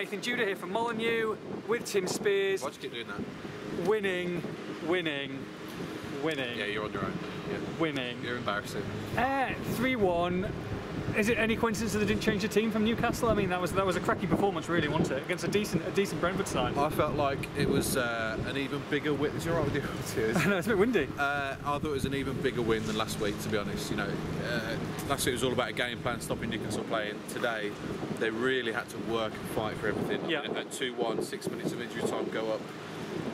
Nathan Judah here from Molineux with Tim Spiers. Why'd you keep doing that? Winning. Yeah, you're on your own. Yeah. Winning. You're embarrassing. 3-1. Is it any coincidence that they didn't change the team from Newcastle? I mean, that was a cracky performance, really, wasn't it? Against a decent Brentford side. I felt like it was an even bigger win. Is you alright with your tears? I know, it's a bit windy. I thought it was an even bigger win than last week, to be honest. You know, last week was all about a game plan, stopping Newcastle playing. Today, they really had to work and fight for everything. Yeah. At 2-1, 6 minutes of injury time, go up.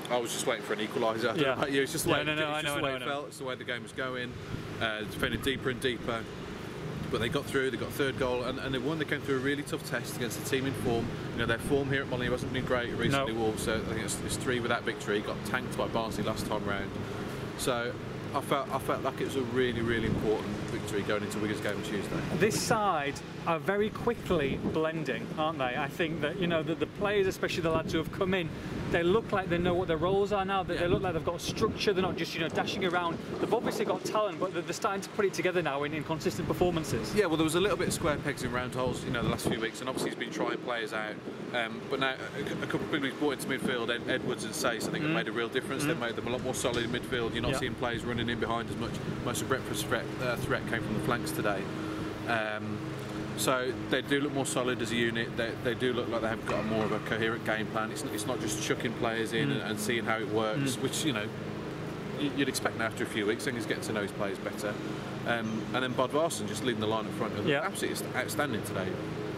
I was just waiting for an equaliser. I don't know about you. It's just the way, it felt. It's the way the game was going. Defending deeper and deeper. But they got through, they got third goal, and they won. They came through a really tough test against a team in form. You know, their form here at Molineux wasn't been great recently, Wolves, so I think it's 3 with that victory. Got tanked by Barnsley last time round. So I felt like it was a really, really important victory going into Wigan's game on Tuesday. This side are very quickly blending, aren't they? I think that, you know, the players, especially the lads who have come in, they look like they know what their roles are now. They look like they've got structure. They're not just, you know, dashing around. They've obviously got talent, but they're starting to put it together now in consistent performances. Yeah, well, there was a little bit of square pegs in round holes, you know, the last few weeks, and obviously he's been trying players out. But now a couple of people he's brought into midfield, Edwards and Sace, I think have made a real difference. They've made them a lot more solid in midfield. You're not seeing players running in behind as much. Most of Brentford's threat came from the flanks today. So they do look more solid as a unit. They do look like they have got more of a coherent game plan. It's not just chucking players in and seeing how it works, which, you know, you'd expect now after a few weeks. I think he's getting to know his players better. And then Bodvarsson just leading the line up front. Absolutely outstanding today.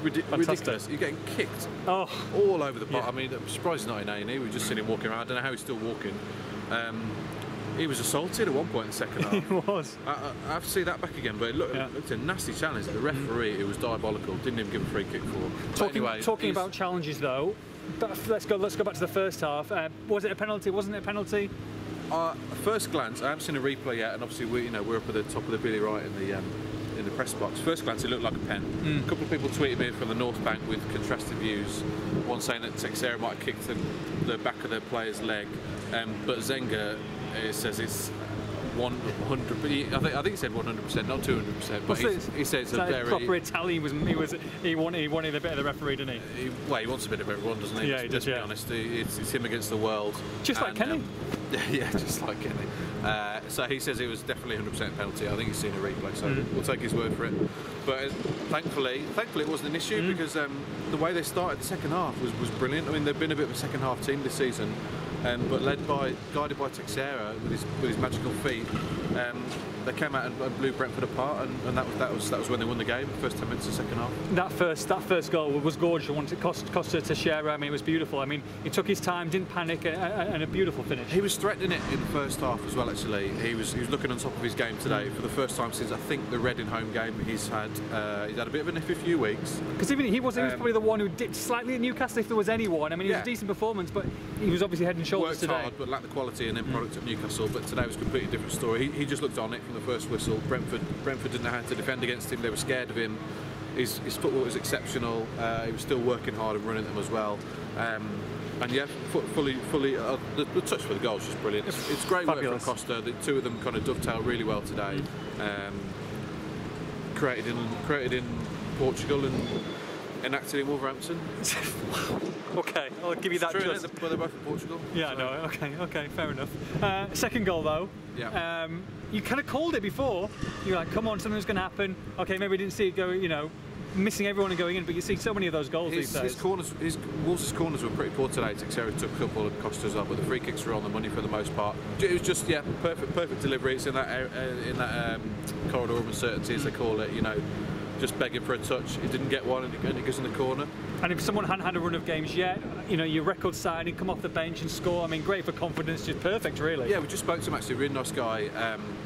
Ridiculous. You're getting kicked all over the park. I mean, I'm surprised he's not in A&E. We've just seen him walking around. I don't know how he's still walking. He was assaulted at one point in the second half. He was. I have to see that back again, but it looked a nasty challenge. The referee, it was diabolical. Didn't even give a free kick for. Talking about challenges, though, let's go back to the first half. Was it a penalty? Wasn't it a penalty? First glance, I haven't seen a replay yet, and obviously we're up at the top of the Billy Wright in the press box. First glance, it looked like a pen. A couple of people tweeted me from the North Bank with contrasted views. One saying that Teixeira might have kicked the back of the player's leg, but Zenga says it's 100. I think he said 100%, not 200%. But he says a very proper Italian. He wanted a bit of the referee, didn't he? He wants a bit of everyone, doesn't he? Yeah, he does. Let's be honest, it's him against the world. Just like Kenny. Yeah, just like Kenny. So he says it was definitely 100% penalty. I think he's seen a replay, so we'll take his word for it. But thankfully it wasn't an issue because the way they started the second half was brilliant. I mean, they've been a bit of a second half team this season, but guided by Teixeira with his magical feet. They came out and blew Brentford apart, and that was when they won the game. The first 10 minutes of the second half. That first goal was gorgeous. Once it cost Teixeira, I mean, it was beautiful. I mean, he took his time, didn't panic, and a beautiful finish. He was threatening it in the first half as well. Actually, he was looking on top of his game today for the first time since I think the Reading home game. He's had a bit of an iffy few weeks. Because even he was probably the one who dipped slightly at Newcastle, if there was anyone. I mean, it was a decent performance, but he was obviously head and shoulders today. Worked hard, but lacked the quality and end product at Newcastle. But today was a completely different story. He just looked on it from the first whistle. Brentford didn't know how to defend against him. They were scared of him. His football was exceptional. He was still working hard and running them as well. And yeah, the touch for the goal is just brilliant. It's great work from Costa. The two of them kind of dovetail really well today. Created in Portugal and enacted in Wolverhampton. Okay, I'll give you that. True, well, they're both from Portugal. Yeah, so. No. Okay, fair enough. Second goal though. Yeah. You kind of called it before. You're like, come on, something's going to happen. Okay, maybe we didn't see it go. You know, missing everyone and going in, but you see so many of those goals these days. Wolves' corners were pretty poor today. Teixeira took a couple of Costa's up, but the free kicks were on the money for the most part. It was just perfect delivery. It's in that corridor of uncertainty, as they call it. You know, just begging for a touch. He didn't get one, and it goes in the corner. And if someone hadn't had a run of games yet, you know, your record signing, come off the bench and score. I mean, great for confidence, just perfect, really. Yeah, we just spoke to him actually. Really nice guy.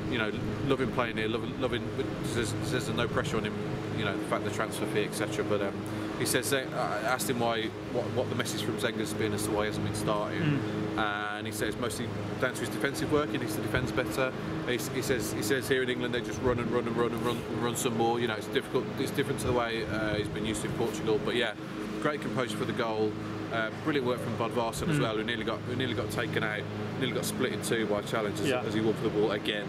You know, loving playing here, loving. Says there's no pressure on him. You know, the fact the transfer fee, etc. But he says, I asked him what the message from Zenga's been as to why he hasn't been starting, and he says mostly down to his defensive work. He needs to defend better. He says here in England they just run some more. You know, it's difficult. It's different to the way he's been used to in Portugal. But yeah, great composure for the goal. Brilliant work from Bodvarsson as well, who nearly got taken out, nearly got split in two by challenge as he walked the ball again.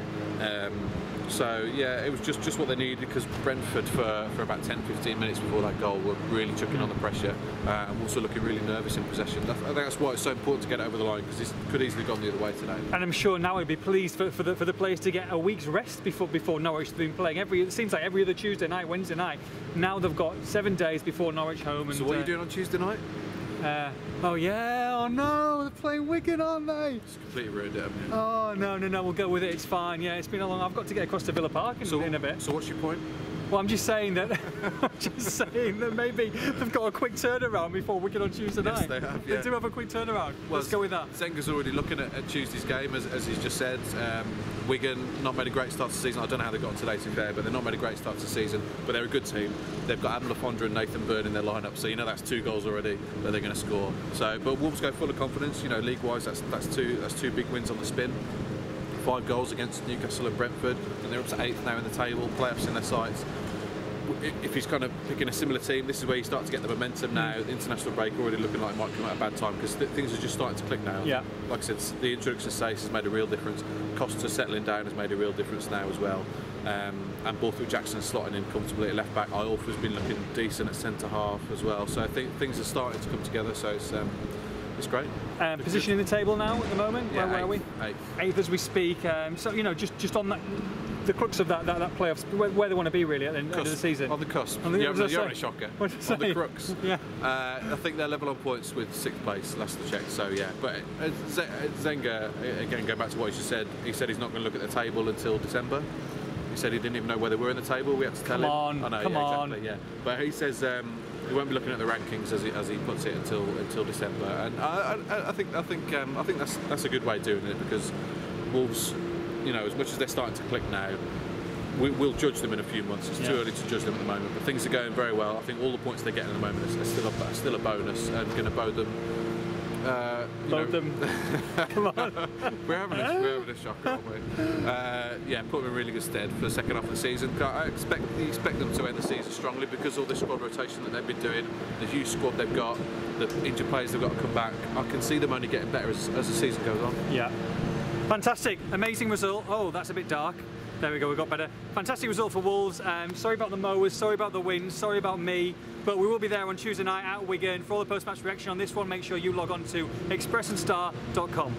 So yeah, it was just what they needed, because Brentford for about 10-15 minutes before that goal were really chucking on the pressure and also looking really nervous in possession. I think that's why it's so important to get it over the line, because this could easily gone the other way today. And I'm sure now he'd be pleased for the players to get a week's rest before Norwich have been playing it seems like every other Tuesday night, Wednesday night. Now they've got 7 days before Norwich home. And, so what are you doing on Tuesday night? Oh yeah, oh no, they're playing Wigan, aren't they? It's completely ruined it, haven't you? Oh no, we'll go with it, it's fine. Yeah, it's been a long, I've got to get across to Villa Park in a bit. So what's your point? Well, I'm just saying that maybe they've got a quick turnaround before Wigan on Tuesday night. Yes, they have, yeah. They do have a quick turnaround. Well, let's go with that. Zenga's already looking at Tuesday's game, as he's just said. Wigan not made a great start to the season. I don't know how they got on today, to be fair, but they're not made a great start to the season. But they're a good team. They've got Adam Lafondra and Nathan Byrne in their lineup, so you know that's 2 goals already that they're going to score. So, but Wolves go full of confidence. You know, league-wise, that's two big wins on the spin. 5 goals against Newcastle and Brentford, and they're up to 8th now in the table. Playoffs in their sights. If he's kind of picking a similar team, this is where you start to get the momentum now. The international break already looking like it might come at a bad time, because things are just starting to click now. Yeah. Like I said, the introduction of Sace has made a real difference. Costa settling down has made a real difference now as well. And Borthwick Jackson slotting in comfortably at left back. Iorf has been looking decent at centre half as well. So I think things are starting to come together. So it's great. Position in the table now at the moment. Yeah, where are we? 8th as we speak. So you know, just on that. The crux of that playoffs, where they want to be really at the end of the season. On the cusp. You're a shocker. On the crux. Yeah. I think they're level on points with 6th place, last I checked. So yeah, but Zenga, again, going back to what he just said, he said he's not going to look at the table until December. He said he didn't even know where they were in the table. We had to tell him. Come on. Exactly, yeah. But he says he won't be looking at the rankings, as he puts it, until December. And I think that's a good way of doing it, because Wolves, you know, as much as they're starting to click now, we'll judge them in a few months. It's too early to judge them at the moment, but things are going very well. I think all the points they're getting at the moment are still a bonus, and going to bode them. Come on. we're having a shock, aren't we? Yeah, put them in really good stead for the second half of the season. I expect them to end the season strongly, because all this squad rotation that they've been doing, the huge squad they've got, the injured players they've got to come back. I can see them only getting better as the season goes on. Yeah. Fantastic, amazing result. Oh, that's a bit dark. There we go, we got better. Fantastic result for Wolves. Sorry about the mowers, sorry about the wind, sorry about me, but we will be there on Tuesday night at Wigan. For all the post-match reaction on this one, make sure you log on to expressandstar.com.